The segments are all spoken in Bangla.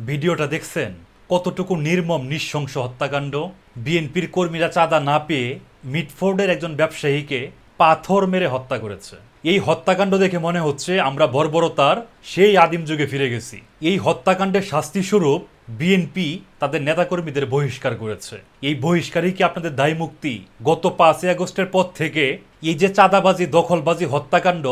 ভিডিওটা দেখছেন? কতটুকু নির্মম নৃশংস হত্যাকাণ্ড। বিএনপির কর্মীরা চাঁদা না পেয়ে মিটফোর্ডের একজন ব্যবসায়ীকে পাথর মেরে হত্যা করেছে। এই হত্যাকাণ্ড দেখে মনে হচ্ছে আমরা বর্বরতার সেই আদিম যুগে ফিরে গেছি। এই হত্যাকাণ্ডের শাস্তিস্বরূপ বিএনপি তাদের নেতাকর্মীদের বহিষ্কার করেছে। এই বহিষ্কারই কি আপনাদের দায় মুক্তি? গত 5ই আগস্টের পর থেকে এই যে চাঁদাবাজি, দখলবাজি, হত্যাকাণ্ড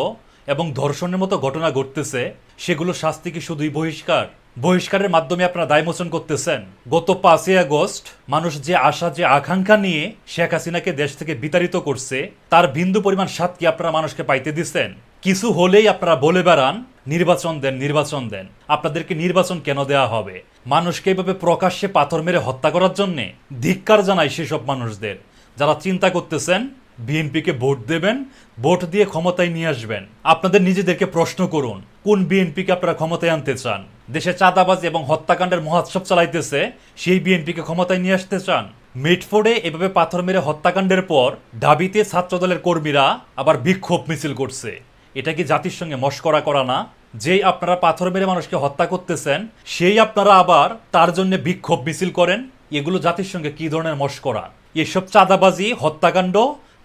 এবং ধর্ষণের মতো ঘটনা ঘটতেছে, সেগুলো শাস্তি কি শুধুই বহিষ্কার? বহিষ্কারের মাধ্যমে আপনারা দায়মোচন করতেছেন। গত 5ই আগস্ট মানুষ যে আশা, যে আকাঙ্ক্ষা নিয়ে শেখ হাসিনাকে দেশ থেকে বিতাড়িত করছে, তার বিন্দু পরিমাণ স্বাদ কি আপনারা মানুষকে পাইতে দিচ্ছেন? কিছু হলেই আপনারা বলে বেড়ান নির্বাচন দেন, নির্বাচন দেন। আপনাদেরকে নির্বাচন কেন দেওয়া হবে? মানুষকে এইভাবে প্রকাশ্যে পাথর মেরে হত্যা করার জন্যে ধিক্কার জানাই সেসব মানুষদের যারা চিন্তা করতেছেন বিএনপিকে ভোট দেবেন, ভোট দিয়ে ক্ষমতায় নিয়ে আসবেন। আপনাদের নিজেদেরকে প্রশ্ন করুন, কোন বিএনপিকে আপনারা ক্ষমতায় আনতে চান? দেশে চাঁদাবাজি এবং হত্যাকাণ্ডের মহোৎসব চালাইতেছে সেই বিএনপিকে ক্ষমতায় নিয়ে আসতে চান? মিটফোর্ডে এভাবে পাথর মেরে হত্যাকাণ্ডের পর ঢাবিতে ছাত্রদলের কর্মীরা আবার বিক্ষোভ মিছিল করছে। এটা কি জাতির সঙ্গে মশকরা করা না? যেই আপনারা পাথর মেরে মানুষকে হত্যা করতেছেন, সেই আপনারা আবার তার জন্য বিক্ষোভ মিছিল করেন। এগুলো জাতির সঙ্গে কি ধরনের মশকরা? এসব চাঁদাবাজি, হত্যাকাণ্ড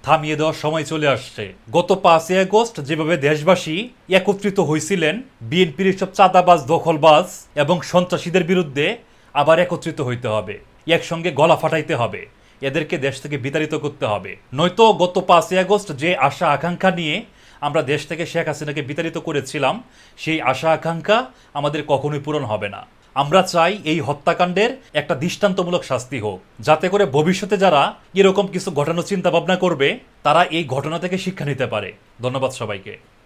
থামিয়ে দেওয়ার সময় চলে আসছে। গত 5ই আগস্ট যেভাবে দেশবাসী একত্রিত হয়েছিলেন বিএনপির এসব চাঁদাবাজ, দখলবাজ এবং সন্ত্রাসীদের বিরুদ্ধে, আবার একত্রিত হইতে হবে, একসঙ্গে গলা ফাটাইতে হবে, এদেরকে দেশ থেকে বিতাড়িত করতে হবে। নয়তো গত 5ই আগস্ট যে আশা আকাঙ্ক্ষা নিয়ে আমরা দেশ থেকে শেখ হাসিনাকে বিতাড়িত করেছিলাম, সেই আশা আকাঙ্ক্ষা আমাদের কখনোই পূরণ হবে না। আমরা চাই এই হত্যাকাণ্ডের একটা দৃষ্টান্তমূলক শাস্তি হোক, যাতে করে ভবিষ্যতে যারা এরকম কিছু ঘটানোর চিন্তা ভাবনা করবে তারা এই ঘটনা থেকে শিক্ষা নিতে পারে। ধন্যবাদ সবাইকে।